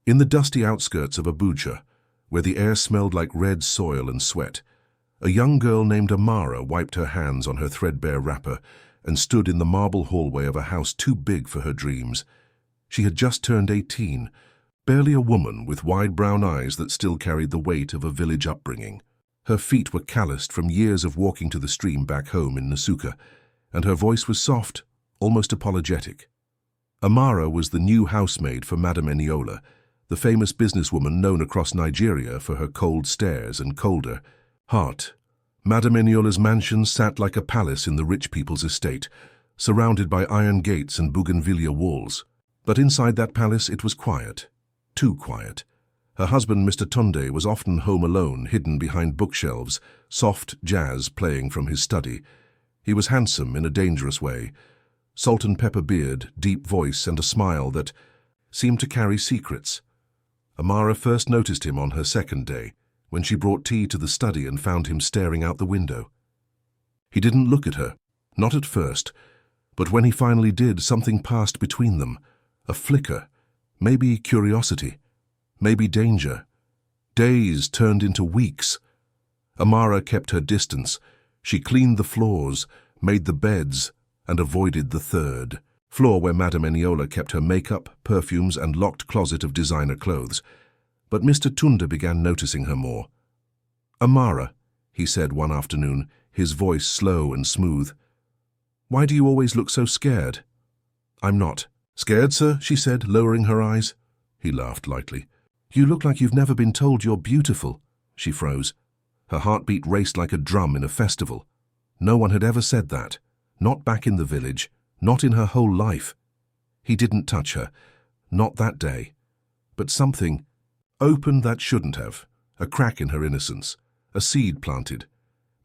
In the dusty outskirts of Abuja, where the air smelled like red soil and sweat, a young girl named Amara wiped her hands on her threadbare wrapper and stood in the marble hallway of a house too big for her dreams. She had just turned 18, barely a woman with wide brown eyes that still carried the weight of a village upbringing. Her feet were calloused from years of walking to the stream back home in Nsukka, and her voice was soft, almost apologetic. Amara was the new housemaid for Madame Eniola, the famous businesswoman known across Nigeria for her cold stares and colder heart. Madame Eniola's mansion sat like a palace in the rich people's estate, surrounded by iron gates and bougainvillea walls. But inside that palace it was quiet, too quiet. Her husband, Mr. Tunde, was often home alone, hidden behind bookshelves, soft jazz playing from his study. He was handsome in a dangerous way, salt and pepper beard, deep voice, and a smile that seemed to carry secrets. Amara first noticed him on her second day, when she brought tea to the study and found him staring out the window. He didn't look at her, not at first, but when he finally did, something passed between them, a flicker, maybe curiosity, maybe danger. Days turned into weeks. Amara kept her distance. She cleaned the floors, made the beds, and avoided the third floor where Madame Eniola kept her makeup, perfumes, and locked closet of designer clothes. But Mr. Tunde began noticing her more. "Amara," he said one afternoon, his voice slow and smooth, "why do you always look so scared?" "I'm not." "Scared, sir?" she said, lowering her eyes. He laughed lightly. "You look like you've never been told you're beautiful." She froze. Her heartbeat raced like a drum in a festival. No one had ever said that. Not back in the village, not in her whole life. He didn't touch her, not that day. But something opened that shouldn't have, a crack in her innocence, a seed planted.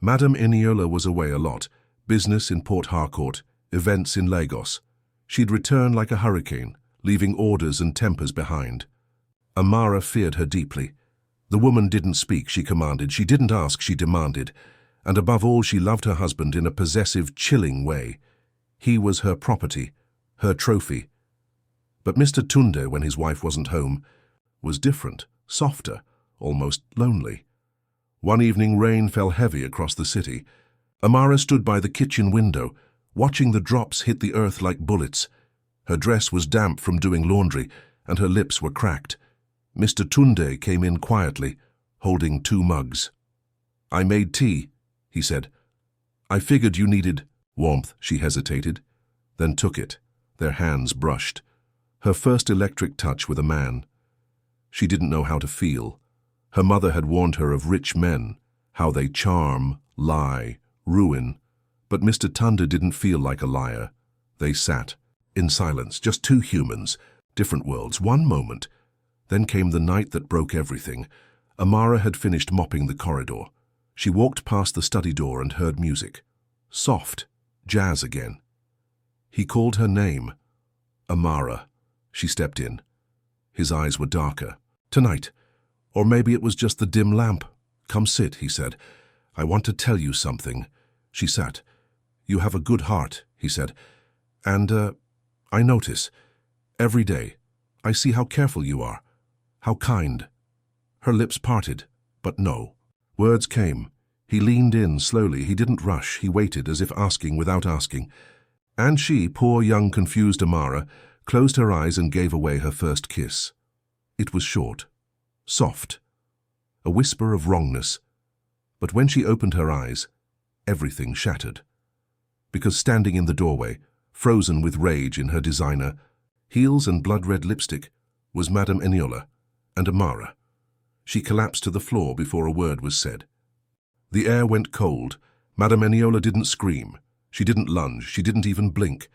Madame Eniola was away a lot, business in Port Harcourt, events in Lagos. She'd return like a hurricane, leaving orders and tempers behind. Amara feared her deeply. The woman didn't speak, she commanded. She didn't ask, she demanded. And above all, she loved her husband in a possessive, chilling way. He was her property, her trophy. But Mr. Tunde, when his wife wasn't home, was different, softer, almost lonely. One evening, rain fell heavy across the city. Amara stood by the kitchen window, watching the drops hit the earth like bullets. Her dress was damp from doing laundry, and her lips were cracked. Mr. Tunde came in quietly, holding 2 mugs. "I made tea," he said. "I figured you needed warmth," she hesitated, then took it. Their hands brushed. Her first electric touch with a man. She didn't know how to feel. Her mother had warned her of rich men, how they charm, lie, ruin. But Mr. Tunde didn't feel like a liar. They sat, in silence, just 2 humans, different worlds. One moment. Then came the night that broke everything. Amara had finished mopping the corridor. She walked past the study door and heard music. Soft, jazz again. He called her name. Amara. She stepped in. His eyes were darker. "Tonight. Or maybe it was just the dim lamp." "Come sit," he said. "I want to tell you something." She sat. "You have a good heart," he said. "And, I notice. Every day. I see how careful you are. How kind." Her lips parted, but no. Words came. He leaned in slowly. He didn't rush. He waited, as if asking without asking. And she, poor young confused Amara, closed her eyes and gave away her first kiss. It was short, soft, a whisper of wrongness. But when she opened her eyes, everything shattered. Because standing in the doorway, frozen with rage in her designer, heels and blood-red lipstick, was Madame Eniola and Amara. She collapsed to the floor before a word was said. The air went cold. Madame Eniola didn't scream. She didn't lunge. She didn't even blink.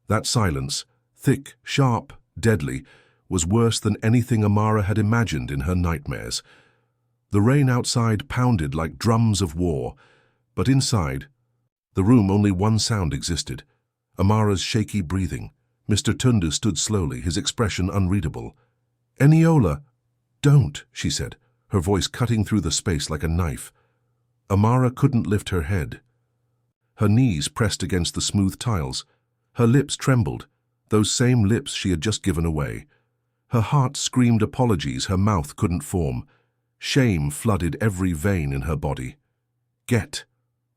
That silence, thick, sharp, deadly, was worse than anything Amara had imagined in her nightmares. The rain outside pounded like drums of war, but inside, the room, only one sound existed. Amara's shaky breathing. Mr. Tunde stood slowly, his expression unreadable. "Eniola!" "Don't," she said, her voice cutting through the space like a knife. Amara couldn't lift her head. Her knees pressed against the smooth tiles. Her lips trembled, those same lips she had just given away. Her heart screamed apologies her mouth couldn't form. Shame flooded every vein in her body. "Get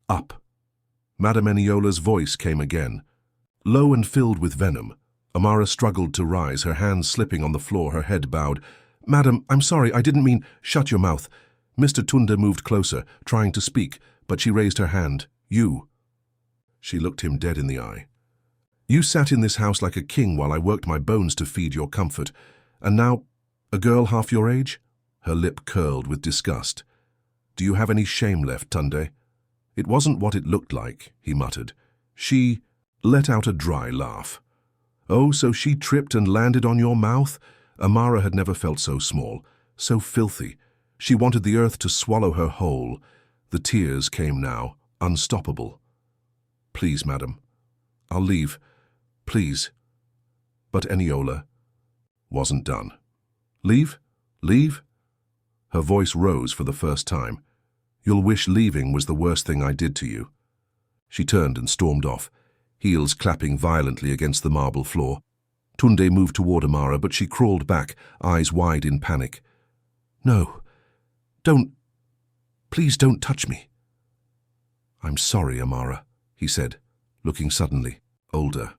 up." Madame Eniola's voice came again. Low and filled with venom, Amara struggled to rise, her hands slipping on the floor, her head bowed. "Madam, I'm sorry, I didn't mean—" "Shut your mouth." Mr. Tunde moved closer, trying to speak, but she raised her hand. "You." She looked him dead in the eye. "You sat in this house like a king while I worked my bones to feed your comfort. And now, a girl half your age?" Her lip curled with disgust. "Do you have any shame left, Tunde?" "It wasn't what it looked like," he muttered. She let out a dry laugh. "Oh, so she tripped and landed on your mouth?" Amara had never felt so small, so filthy. She wanted the earth to swallow her whole. The tears came now, unstoppable. "Please, madam. I'll leave. Please." But Eniola wasn't done. "Leave? Leave?" Her voice rose for the first time. "You'll wish leaving was the worst thing I did to you." She turned and stormed off, heels clapping violently against the marble floor. Tunde moved toward Amara, but she crawled back, eyes wide in panic. "No, don't. Please don't touch me." "I'm sorry, Amara," he said, looking suddenly older.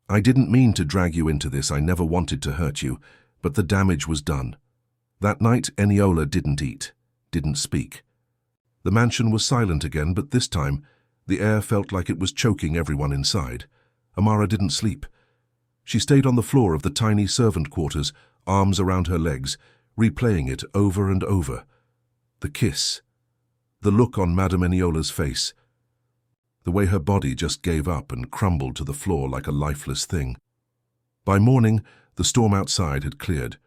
"I didn't mean to drag you into this. I never wanted to hurt you, but the damage was done." That night, Eniola didn't eat, didn't speak. The mansion was silent again, but this time, the air felt like it was choking everyone inside. Amara didn't sleep. She stayed on the floor of the tiny servant quarters, arms around her legs, replaying it over and over. The kiss, the look on Madame Eniola's face, the way her body just gave up and crumbled to the floor like a lifeless thing. By morning, the storm outside had cleared,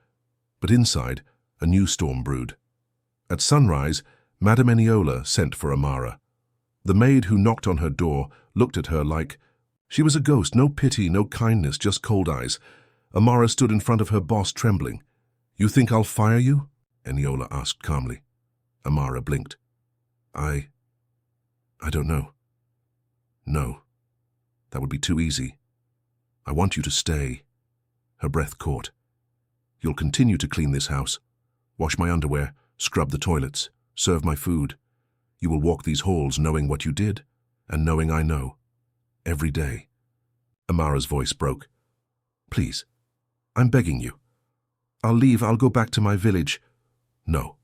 but inside, a new storm brewed. At sunrise, Madame Eniola sent for Amara. The maid who knocked on her door looked at her like she was a ghost, no pity, no kindness, just cold eyes. Amara stood in front of her boss, trembling. "You think I'll fire you?" Eniola asked calmly. Amara blinked. I don't know." "No, that would be too easy. I want you to stay." Her breath caught. "You'll continue to clean this house, wash my underwear, scrub the toilets, serve my food. You will walk these halls knowing what you did, and knowing I know. Every day." Amara's voice broke. "Please, I'm begging you. I'll leave, I'll go back to my village." "No,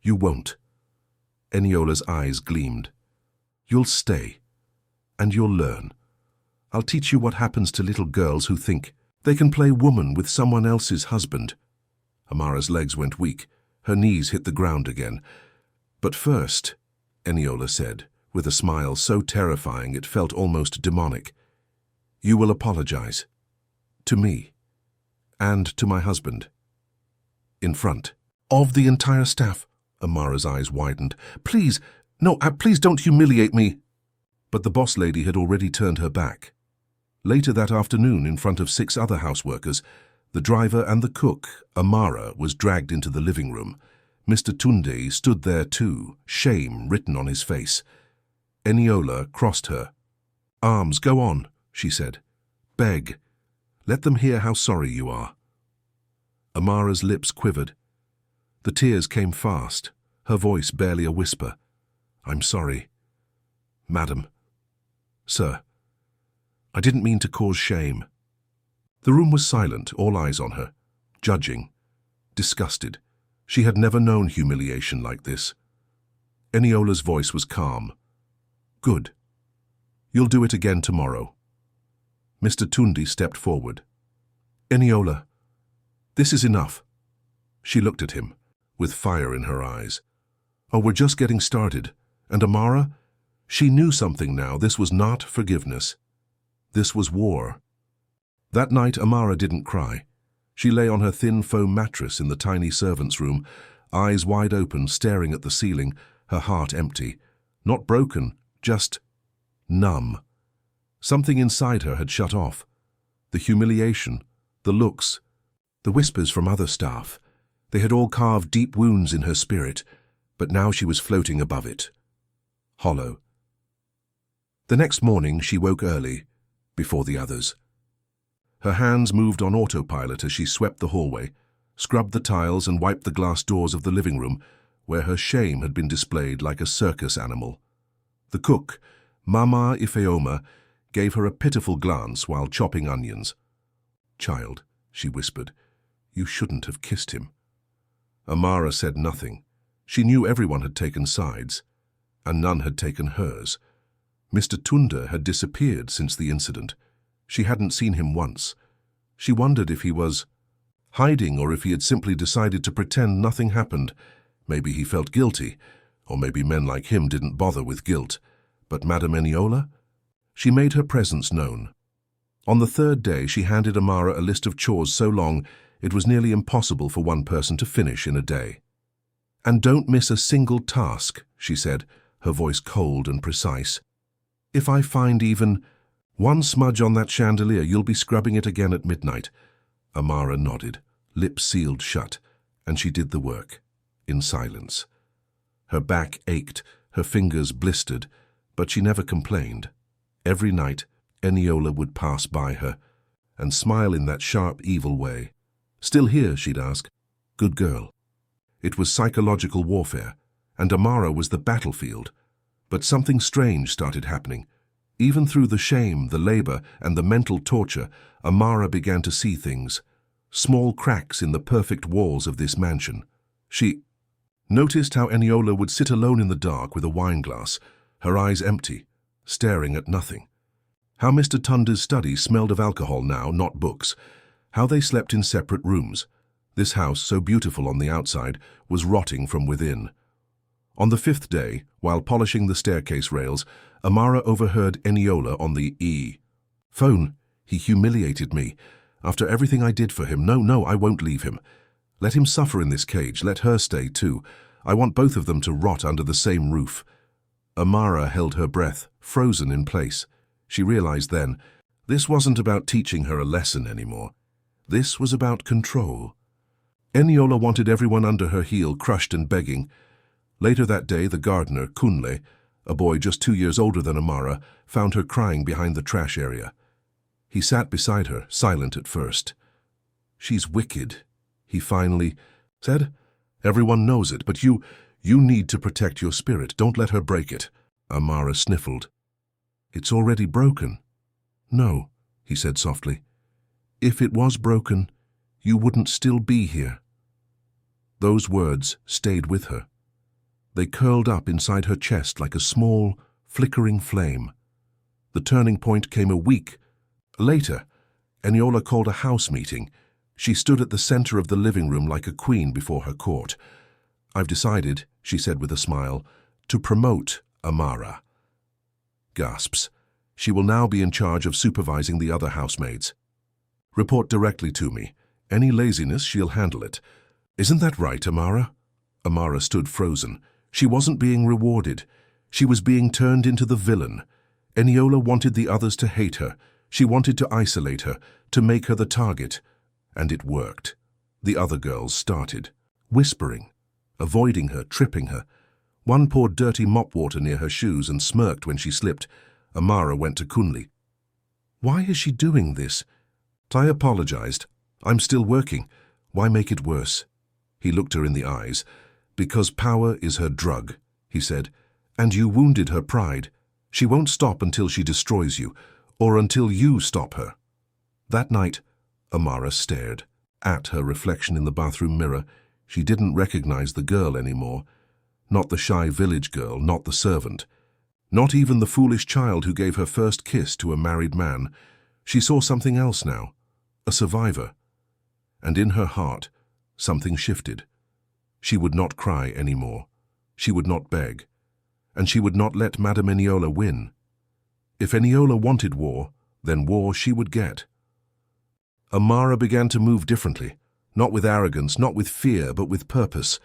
you won't." Eniola's eyes gleamed. "You'll stay, and you'll learn. I'll teach you what happens to little girls who think they can play woman with someone else's husband." Amara's legs went weak. Her knees hit the ground again. "But first," Eniola said, with a smile so terrifying it felt almost demonic, "you will apologize. To me. And to my husband. In front of the entire staff." Amara's eyes widened. "Please, no, please don't humiliate me." But the boss lady had already turned her back. Later that afternoon, in front of 6 other houseworkers, the driver and the cook, Amara, was dragged into the living room. Mr. Tunde stood there too, shame written on his face. Eniola crossed her. "Arms, go on," she said. "Beg. Let them hear how sorry you are." Amara's lips quivered. The tears came fast, her voice barely a whisper. "I'm sorry. Madam. Sir. I didn't mean to cause shame." The room was silent, all eyes on her, judging, disgusted. She had never known humiliation like this. Eniola's voice was calm. "Good. You'll do it again tomorrow." Mr. Tunde stepped forward. "Eniola, this is enough." She looked at him, with fire in her eyes. "Oh, we're just getting started. And Amara?" She knew something now. This was not forgiveness. This was war. That night, Amara didn't cry. She lay on her thin foam mattress in the tiny servants' room, eyes wide open, staring at the ceiling, her heart empty. Not broken, just numb. Something inside her had shut off. The humiliation, the looks, the whispers from other staff. They had all carved deep wounds in her spirit, but now she was floating above it. Hollow. The next morning she woke early, before the others. Her hands moved on autopilot as she swept the hallway, scrubbed the tiles and wiped the glass doors of the living room, where her shame had been displayed like a circus animal. The cook, Mama Ifeoma, gave her a pitiful glance while chopping onions. "Child," she whispered, "you shouldn't have kissed him." Amara said nothing. She knew everyone had taken sides, and none had taken hers. Mr. Tunda had disappeared since the incident. She hadn't seen him once. She wondered if he was hiding or if he had simply decided to pretend nothing happened. Maybe he felt guilty, or maybe men like him didn't bother with guilt. But Madame Eniola? She made her presence known. On the third day, she handed Amara a list of chores so long it was nearly impossible for one person to finish in a day. "And don't miss a single task," she said, her voice cold and precise. "If I find even one smudge on that chandelier, you'll be scrubbing it again at midnight." Amara nodded, lips sealed shut, and she did the work, in silence. Her back ached, her fingers blistered, but she never complained. Every night, Eniola would pass by her and smile in that sharp, evil way. "Still here?" she'd ask. "Good girl." It was psychological warfare, and Amara was the battlefield. But something strange started happening. Even through the shame, the labor, and the mental torture, Amara began to see things. Small cracks in the perfect walls of this mansion. She noticed how Eniola would sit alone in the dark with a wineglass, her eyes empty, staring at nothing. How Mr. Tunda's study smelled of alcohol now, not books. How they slept in separate rooms. This house, so beautiful on the outside, was rotting from within. On the fifth day, while polishing the staircase rails, Amara overheard Eniola on the phone. "He humiliated me. After everything I did for him, no, I won't leave him. Let him suffer in this cage, let her stay too. I want both of them to rot under the same roof." Amara held her breath, frozen in place. She realized then, this wasn't about teaching her a lesson anymore. This was about control. Eniola wanted everyone under her heel, crushed and begging. Later that day, the gardener, Kunle, a boy just 2 years older than Amara, found her crying behind the trash area. He sat beside her, silent at first. "She's wicked," he finally said. "Everyone knows it, but you need to protect your spirit. Don't let her break it." Amara sniffled. "It's already broken." "No," he said softly. "If it was broken, you wouldn't still be here." Those words stayed with her. They curled up inside her chest like a small, flickering flame. The turning point came a week later. Eniola called a house meeting. She stood at the center of the living room like a queen before her court. "I've decided," she said with a smile, "to promote Amara." Gasps. "She will now be in charge of supervising the other housemaids. Report directly to me. Any laziness, she'll handle it. Isn't that right, Amara?" Amara stood frozen. She wasn't being rewarded. She was being turned into the villain. Eniola wanted the others to hate her. She wanted to isolate her, to make her the target. And it worked. The other girls started, whispering, avoiding her, tripping her. One poured dirty mop water near her shoes and smirked when she slipped. Amara went to Kunle. "Why is she doing this?" I apologized. "I'm still working. Why make it worse?" He looked her in the eyes. "Because power is her drug," he said, "and you wounded her pride. She won't stop until she destroys you, or until you stop her." That night, Amara stared at her reflection in the bathroom mirror. She didn't recognize the girl anymore. Not the shy village girl, not the servant. Not even the foolish child who gave her first kiss to a married man. She saw something else now, a survivor. And in her heart, something shifted. She would not cry anymore. She would not beg. And she would not let Madame Eniola win. If Eniola wanted war, then war she would get. Amara began to move differently, not with arrogance, not with fear, but with purpose.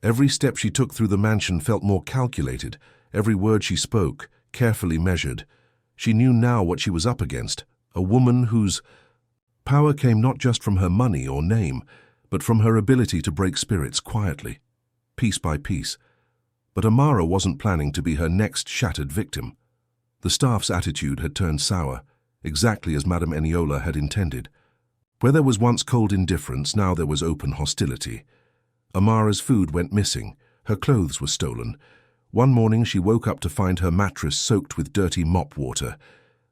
Every step she took through the mansion felt more calculated, every word she spoke, carefully measured. She knew now what she was up against, a woman whose power came not just from her money or name, but from her ability to break spirits quietly, piece by piece. But Amara wasn't planning to be her next shattered victim. The staff's attitude had turned sour, exactly as Madame Eniola had intended. Where there was once cold indifference, now there was open hostility. Amara's food went missing. Her clothes were stolen. One morning she woke up to find her mattress soaked with dirty mop water.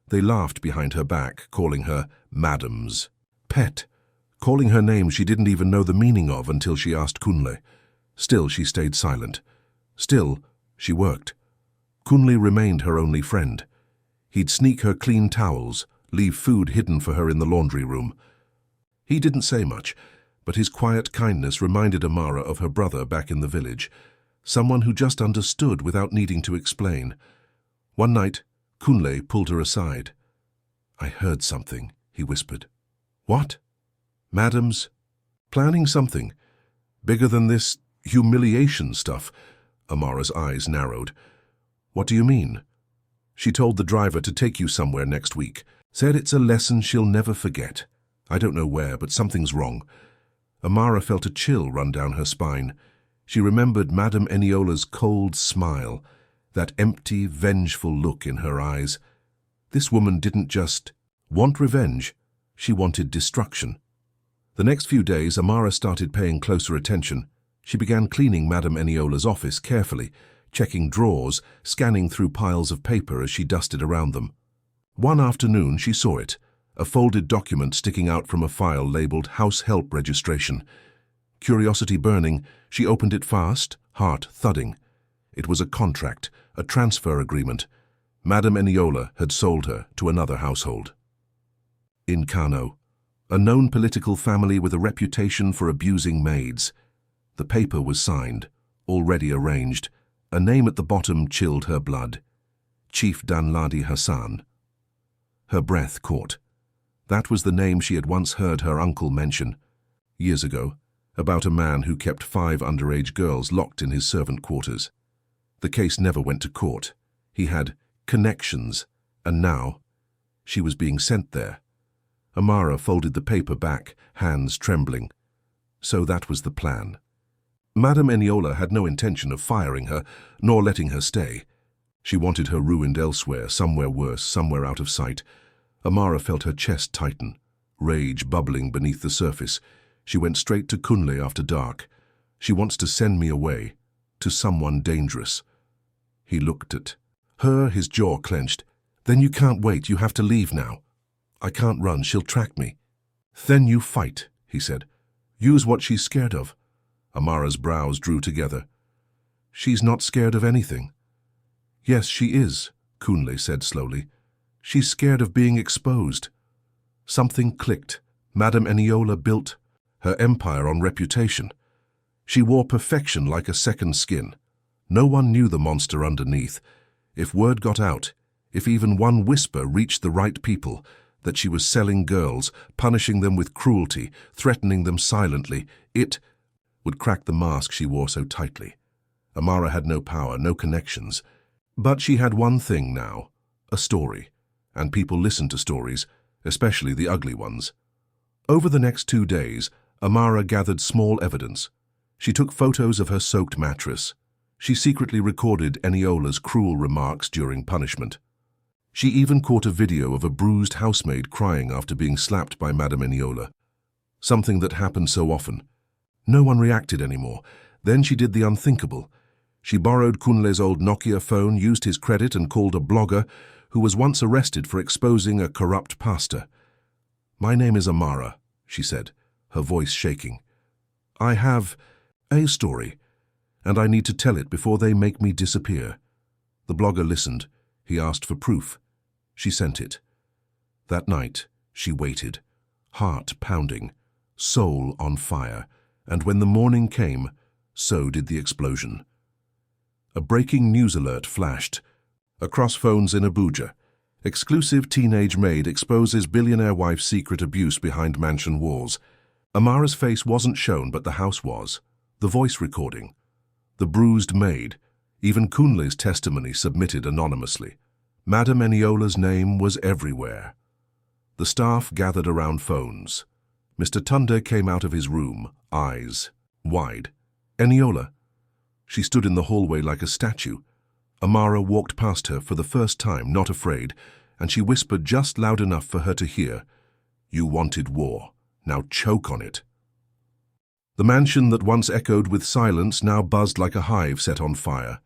They laughed behind her back, calling her Madam's pet, calling her names she didn't even know the meaning of until she asked Kunle. Still, she stayed silent. Still, she worked. Kunle remained her only friend. He'd sneak her clean towels, leave food hidden for her in the laundry room. He didn't say much, but his quiet kindness reminded Amara of her brother back in the village, someone who just understood without needing to explain. One night, Kunle pulled her aside. "I heard something," he whispered. "What?" "Madam's planning something. Bigger than this humiliation stuff." Amara's eyes narrowed. "What do you mean?" "She told the driver to take you somewhere next week. Said it's a lesson she'll never forget. I don't know where, but something's wrong." Amara felt a chill run down her spine. She remembered Madame Eniola's cold smile, that empty, vengeful look in her eyes. This woman didn't just want revenge, she wanted destruction. The next few days, Amara started paying closer attention. She began cleaning Madame Eniola's office carefully, checking drawers, scanning through piles of paper as she dusted around them. One afternoon, she saw it, a folded document sticking out from a file labeled House Help Registration. Curiosity burning, she opened it fast, heart thudding. It was a contract, a transfer agreement. Madame Eniola had sold her to another household. In Kano, a known political family with a reputation for abusing maids. The paper was signed, already arranged. A name at the bottom chilled her blood. Chief Danladi Hassan. Her breath caught. That was the name she had once heard her uncle mention, years ago, about a man who kept 5 underage girls locked in his servant quarters. The case never went to court. He had connections, and now she was being sent there. Amara folded the paper back, hands trembling. So that was the plan. Madame Eniola had no intention of firing her, nor letting her stay. She wanted her ruined elsewhere, somewhere worse, somewhere out of sight. Amara felt her chest tighten, rage bubbling beneath the surface. She went straight to Kunle after dark. "She wants to send me away, to someone dangerous." He looked at her, his jaw clenched. "Then you can't wait, you have to leave now." "I can't run, she'll track me." "Then you fight," he said. "Use what she's scared of." Amara's brows drew together. "She's not scared of anything." "Yes, she is," Kunle said slowly. "She's scared of being exposed." Something clicked. Madame Eniola built her empire on reputation. She wore perfection like a second skin. No one knew the monster underneath. If word got out, if even one whisper reached the right people, that she was selling girls, punishing them with cruelty, threatening them silently, it would crack the mask she wore so tightly. Amara had no power, no connections. But she had one thing now, a story. And people listened to stories, especially the ugly ones. Over the next 2 days, Amara gathered small evidence. She took photos of her soaked mattress. She secretly recorded Eniola's cruel remarks during punishment. She even caught a video of a bruised housemaid crying after being slapped by Madame Eniola. Something that happened so often. No one reacted anymore. Then she did the unthinkable. She borrowed Kunle's old Nokia phone, used his credit, and called a blogger who was once arrested for exposing a corrupt pastor. "My name is Amara," she said, her voice shaking. "I have a story, and I need to tell it before they make me disappear." The blogger listened. He asked for proof. She sent it. That night, she waited, heart pounding, soul on fire, and when the morning came, so did the explosion. A breaking news alert flashed. Across phones in Abuja, exclusive teenage maid exposes billionaire wife's secret abuse behind mansion walls. Amara's face wasn't shown, but the house was. The voice recording. The bruised maid. Even Kunle's testimony submitted anonymously. Madame Eniola's name was everywhere. The staff gathered around phones. Mr. Tunde came out of his room, eyes wide. "Eniola." She stood in the hallway like a statue. Amara walked past her for the first time, not afraid, and she whispered just loud enough for her to hear. "You wanted war. Now choke on it. The mansion that once echoed with silence now buzzed like a hive set on fire.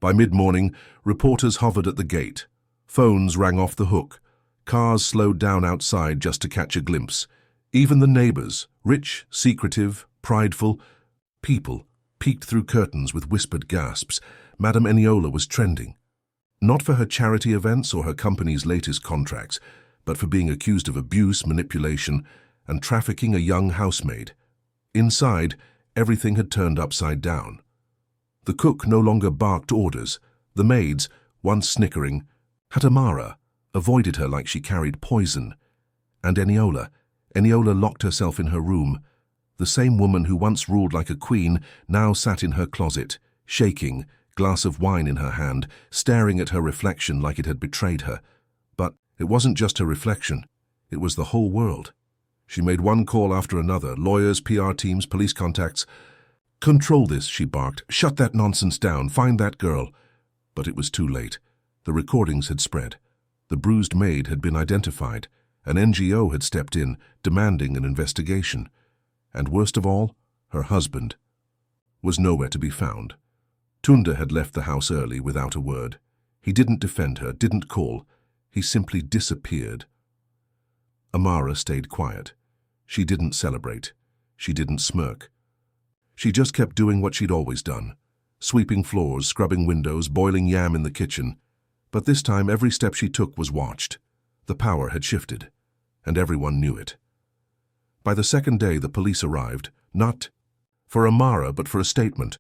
By mid-morning, reporters hovered at the gate. Phones rang off the hook. Cars slowed down outside just to catch a glimpse. Even the neighbors, rich, secretive, prideful, people, peeked through curtains with whispered gasps. Madame Eniola was trending. Not for her charity events or her company's latest contracts, but for being accused of abuse, manipulation, and trafficking a young housemaid. Inside, everything had turned upside down. The cook no longer barked orders. The maids, once snickering, had Amara, avoided her like she carried poison. And Eniola locked herself in her room. The same woman who once ruled like a queen now sat in her closet, shaking, glass of wine in her hand, staring at her reflection like it had betrayed her. But it wasn't just her reflection. It was the whole world. She made one call after another, lawyers, PR teams, police contacts. "Control this," she barked. "Shut that nonsense down. Find that girl." But it was too late. The recordings had spread. The bruised maid had been identified. An NGO had stepped in, demanding an investigation. And worst of all, her husband was nowhere to be found. Tunda had left the house early without a word. He didn't defend her, didn't call. He simply disappeared. Amara stayed quiet. She didn't celebrate. She didn't smirk. She just kept doing what she'd always done, sweeping floors, scrubbing windows, boiling yam in the kitchen. But this time every step she took was watched. The power had shifted, and everyone knew it. By the second day the police arrived, not for Amara but for a statement.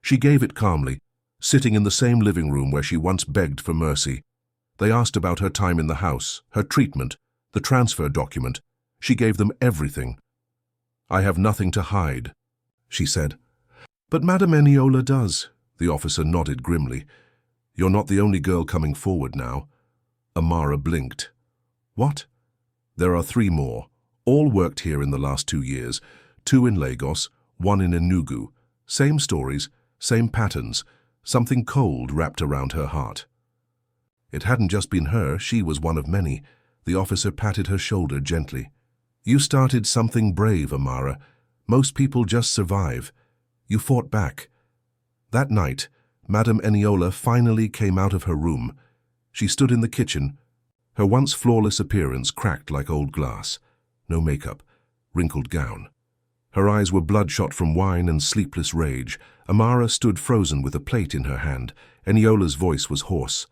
She gave it calmly, sitting in the same living room where she once begged for mercy. They asked about her time in the house, her treatment, the transfer document. She gave them everything. "I have nothing to hide," she said. "But Madame Eniola does," the officer nodded grimly. "You're not the only girl coming forward now." Amara blinked. "What?" "There are 3 more. All worked here in the last 2 years. 2 in Lagos, 1 in Enugu. Same stories, same patterns, something cold wrapped around her heart." It hadn't just been her, she was one of many. The officer patted her shoulder gently. "You started something brave, Amara. Most people just survive. You fought back." That night, Madame Eniola finally came out of her room. She stood in the kitchen, her once flawless appearance cracked like old glass. No makeup, wrinkled gown. Her eyes were bloodshot from wine and sleepless rage. Amara stood frozen with a plate in her hand. Eniola's voice was hoarse.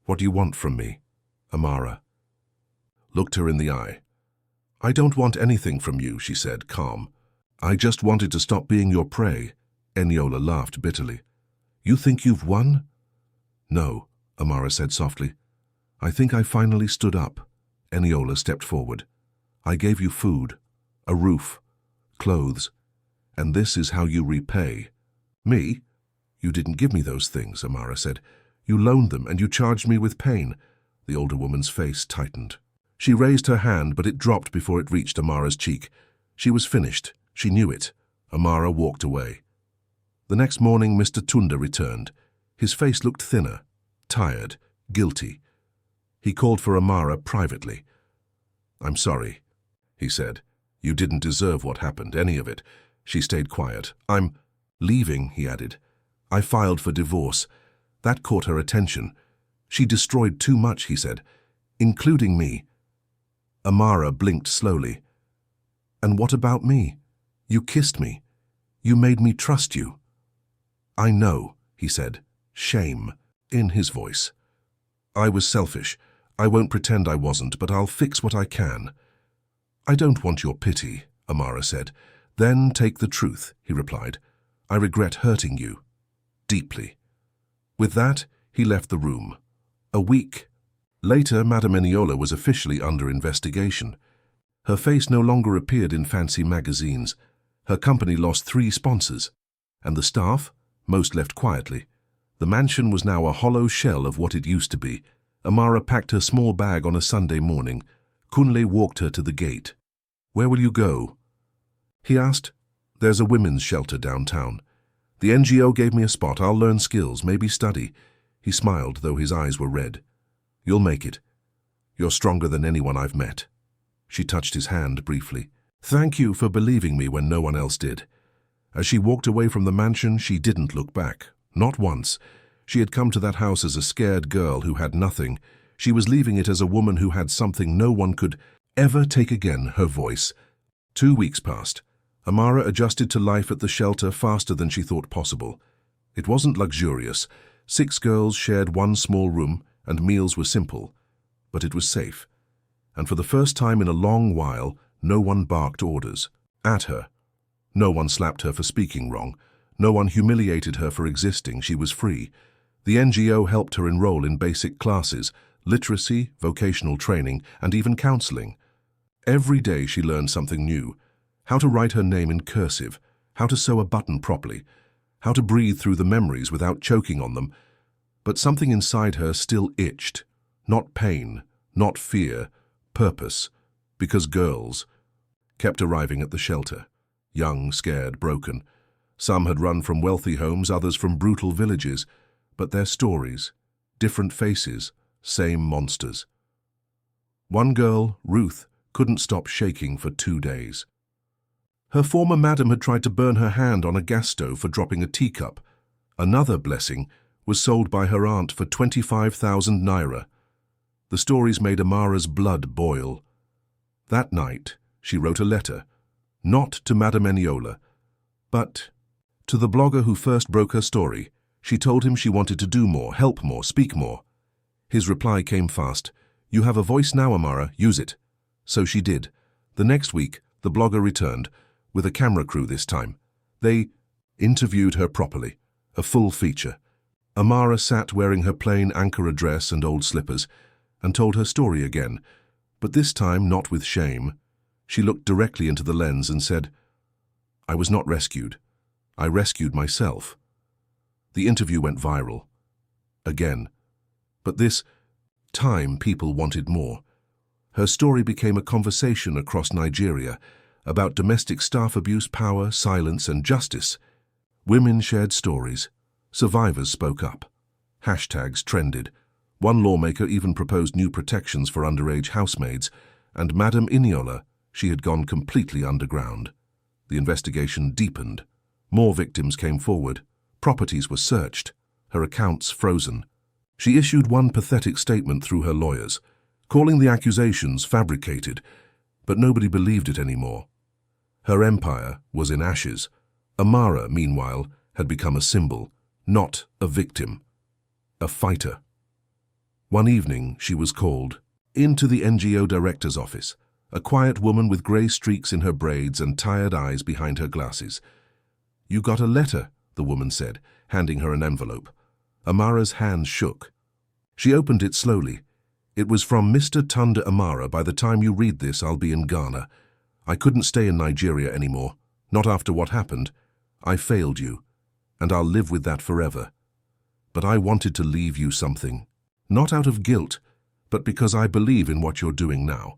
"What do you want from me?" Amara looked her in the eye. "I don't want anything from you," she said, calm. "I just wanted to stop being your prey." Eniola laughed bitterly. "You think you've won?" "No," Amara said softly. "I think I finally stood up." Eniola stepped forward. "I gave you food, a roof, clothes, and this is how you repay." "Me? You didn't give me those things," Amara said. "You loaned them and you charged me with pain." The older woman's face tightened. She raised her hand, but it dropped before it reached Amara's cheek. She was finished. She knew it. Amara walked away. The next morning, Mr. Tunda returned. His face looked thinner, tired, guilty. He called for Amara privately. "I'm sorry," he said. "You didn't deserve what happened, any of it." She stayed quiet. "I'm leaving," he added. "I filed for divorce." That caught her attention. "She destroyed too much," he said, "including me." Amara blinked slowly. "And what about me? You kissed me. You made me trust you." "I know," he said, shame in his voice. "I was selfish. I won't pretend I wasn't, but I'll fix what I can." "I don't want your pity," Amara said. "Then take the truth," he replied. "I regret hurting you. Deeply." With that, he left the room. A week later, Madame Eniola was officially under investigation. Her face no longer appeared in fancy magazines. Her company lost 3 sponsors. And the staff? Most left quietly. The mansion was now a hollow shell of what it used to be. Amara packed her small bag on a Sunday morning. Kunle walked her to the gate. "Where will you go?" he asked. "There's a women's shelter downtown. The NGO gave me a spot. I'll learn skills, maybe study." He smiled, though his eyes were red. "You'll make it. You're stronger than anyone I've met." She touched his hand briefly. Thank you for believing me when no one else did. As she walked away from the mansion, she didn't look back. Not once. She had come to that house as a scared girl who had nothing. She was leaving it as a woman who had something no one could ever take again, her voice. 2 weeks passed. Amara adjusted to life at the shelter faster than she thought possible. It wasn't luxurious. 6 girls shared one small room, and meals were simple. But it was safe. And for the first time in a long while, no one barked orders at her. No one slapped her for speaking wrong. No one humiliated her for existing. She was free. The NGO helped her enroll in basic classes, literacy, vocational training, and even counseling. Every day she learned something new. How to write her name in cursive, how to sew a button properly, how to breathe through the memories without choking on them. But something inside her still itched. Not pain, not fear, purpose. Because girls kept arriving at the shelter. Young, scared, broken. Some had run from wealthy homes, others from brutal villages. But their stories, different faces, same monsters. One girl, Ruth, couldn't stop shaking for 2 days. Her former madam had tried to burn her hand on a gas stove for dropping a teacup. Another blessing was sold by her aunt for 25,000 naira. The stories made Amara's blood boil. That night, she wrote a letter, not to Madam Eniola, but to the blogger who first broke her story. She told him she wanted to do more, help more, speak more. His reply came fast. "You have a voice now, Amara, use it." So she did. The next week, the blogger returned, with a camera crew this time. They interviewed her properly, a full feature. Amara sat wearing her plain Ankara dress and old slippers, and told her story again, but this time not with shame. She looked directly into the lens and said, "I was not rescued. I rescued myself." The interview went viral. Again. But this time people wanted more. Her story became a conversation across Nigeria about domestic staff abuse, power, silence, and justice. Women shared stories. Survivors spoke up. Hashtags trended. One lawmaker even proposed new protections for underage housemaids, and Madam Eniola, she had gone completely underground. The investigation deepened. More victims came forward. Properties were searched. Her accounts frozen. She issued one pathetic statement through her lawyers, calling the accusations fabricated, but nobody believed it anymore. Her empire was in ashes. Amara, meanwhile, had become a symbol, not a victim, a fighter. One evening, she was called into the NGO director's office, a quiet woman with grey streaks in her braids and tired eyes behind her glasses. "You got a letter," the woman said, handing her an envelope. Amara's hands shook. She opened it slowly. "It was from Mr. Tunda Amara. By the time you read this, I'll be in Ghana. I couldn't stay in Nigeria anymore, not after what happened. I failed you, and I'll live with that forever. But I wanted to leave you something, not out of guilt, but because I believe in what you're doing now."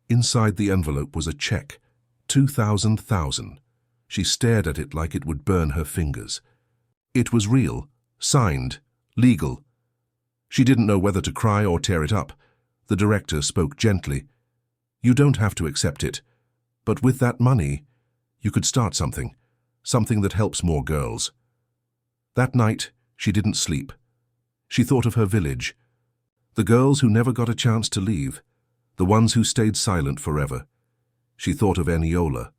Inside the envelope was a check, 2,000,000. She stared at it like it would burn her fingers. It was real, signed, legal. She didn't know whether to cry or tear it up. The director spoke gently. "You don't have to accept it, but with that money, you could start something that helps more girls." That night, she didn't sleep. She thought of her village, the girls who never got a chance to leave, the ones who stayed silent forever. She thought of Eniola,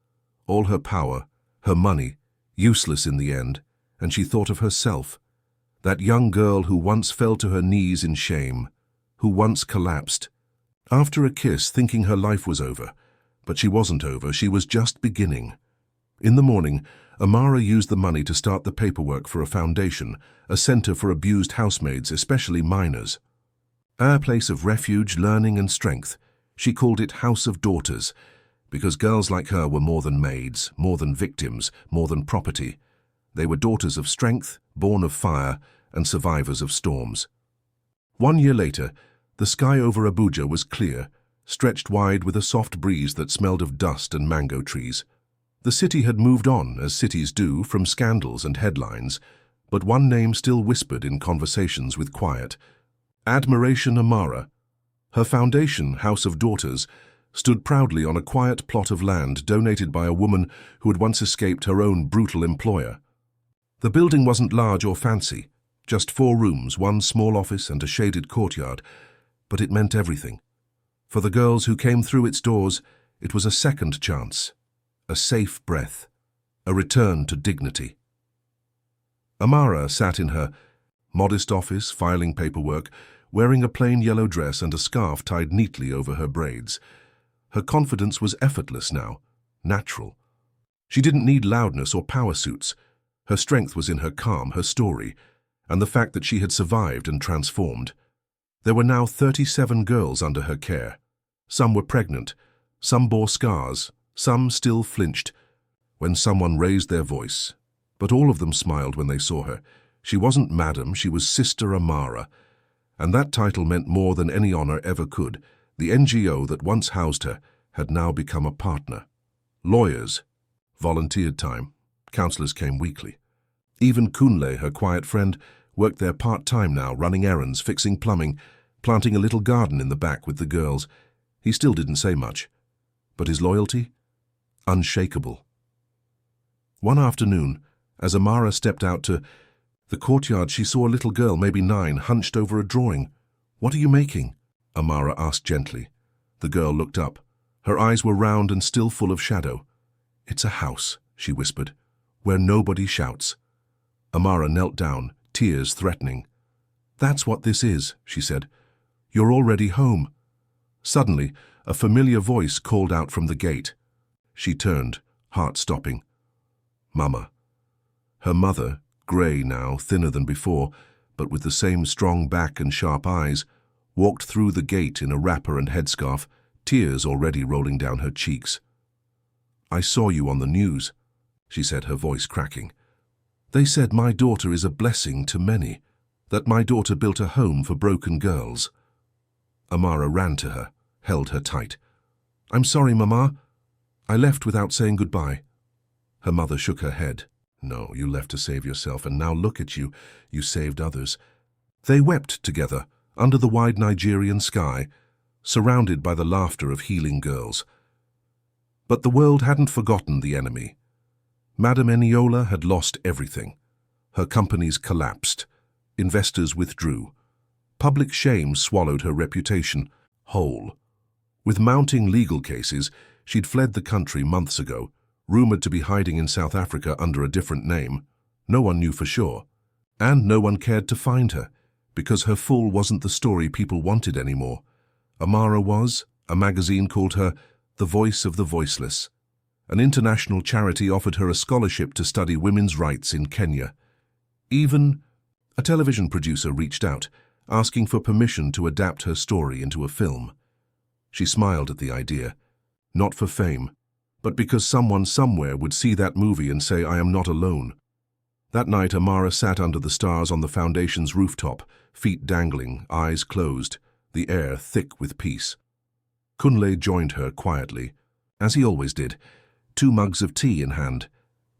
all her power, her money, useless in the end, and she thought of herself, that young girl who once fell to her knees in shame, who once collapsed. After a kiss, thinking her life was over, but she wasn't over, she was just beginning. In the morning, Amara used the money to start the paperwork for a foundation, a center for abused housemaids, especially minors. A place of refuge, learning and strength. She called it House of Daughters, because girls like her were more than maids, more than victims, more than property. They were daughters of strength, born of fire, and survivors of storms. 1 year later, the sky over Abuja was clear, stretched wide with a soft breeze that smelled of dust and mango trees. The city had moved on, as cities do, from scandals and headlines, but one name still whispered in conversations with quiet. Admiration Amara. Her foundation, House of Daughters, stood proudly on a quiet plot of land donated by a woman who had once escaped her own brutal employer. The building wasn't large or fancy, just 4 rooms, 1 small office and a shaded courtyard, but it meant everything. For the girls who came through its doors, it was a second chance, a safe breath, a return to dignity. Amara sat in her modest office, filing paperwork, wearing a plain yellow dress and a scarf tied neatly over her braids. Her confidence was effortless now, natural. She didn't need loudness or power suits. Her strength was in her calm, her story, and the fact that she had survived and transformed. There were now 37 girls under her care. Some were pregnant, some bore scars, some still flinched when someone raised their voice. But all of them smiled when they saw her. She wasn't Madam, she was Sister Amara. And that title meant more than any honor ever could. The NGO that once housed her had now become a partner. Lawyers volunteered time. Counselors came weekly. Even Kunle, her quiet friend, worked there part-time now, running errands, fixing plumbing, planting a little garden in the back with the girls. He still didn't say much. But his loyalty? Unshakable. One afternoon, as Amara stepped out to the courtyard, she saw a little girl, maybe 9, hunched over a drawing. "What are you making?" Amara asked gently. The girl looked up. Her eyes were round and still full of shadow. "It's a house," she whispered, "where nobody shouts." Amara knelt down, tears threatening. "That's what this is," she said. "You're already home." Suddenly, a familiar voice called out from the gate. She turned, heart stopping. Mama. Her mother, grey now, thinner than before, but with the same strong back and sharp eyes, walked through the gate in a wrapper and headscarf, tears already rolling down her cheeks. "I saw you on the news," she said, her voice cracking. "They said my daughter is a blessing to many, that my daughter built a home for broken girls." Amara ran to her, held her tight. "I'm sorry, Mama. I left without saying goodbye." Her mother shook her head. "No, you left to save yourself, and now look at you. You saved others." They wept together, under the wide Nigerian sky, surrounded by the laughter of healing girls. But the world hadn't forgotten the enemy. Madame Eniola had lost everything. Her companies collapsed. Investors withdrew. Public shame swallowed her reputation whole. With mounting legal cases, she'd fled the country months ago, rumored to be hiding in South Africa under a different name. No one knew for sure. And no one cared to find her, because her fall wasn't the story people wanted anymore. Amara was, a magazine called her, the voice of the voiceless. An international charity offered her a scholarship to study women's rights in Kenya. Even a television producer reached out, asking for permission to adapt her story into a film. She smiled at the idea, not for fame, but because someone somewhere would see that movie and say, "I am not alone." That night, Amara sat under the stars on the foundation's rooftop, feet dangling, eyes closed, the air thick with peace. Kunle joined her quietly, as he always did, 2 mugs of tea in hand.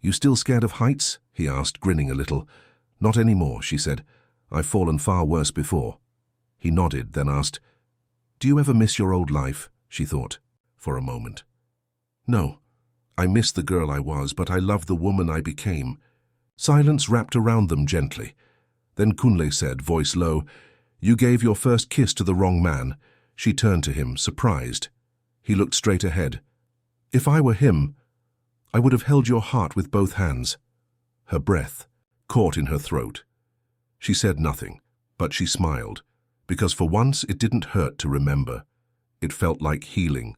"You still scared of heights?" he asked, grinning a little. "Not anymore," she said. "I've fallen far worse before." He nodded, then asked, "Do you ever miss your old life?" She thought, for a moment. "No. I miss the girl I was, but I love the woman I became." Silence wrapped around them gently. Then Kunle said, voice low, "You gave your first kiss to the wrong man." She turned to him, surprised. He looked straight ahead. "If I were him, I would have held your heart with both hands." Her breath caught in her throat. She said nothing, but she smiled, because for once it didn't hurt to remember. It felt like healing.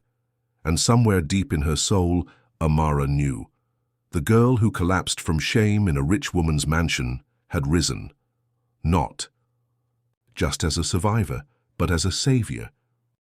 And somewhere deep in her soul, Amara knew. The girl who collapsed from shame in a rich woman's mansion had risen. Not just as a survivor, but as a savior.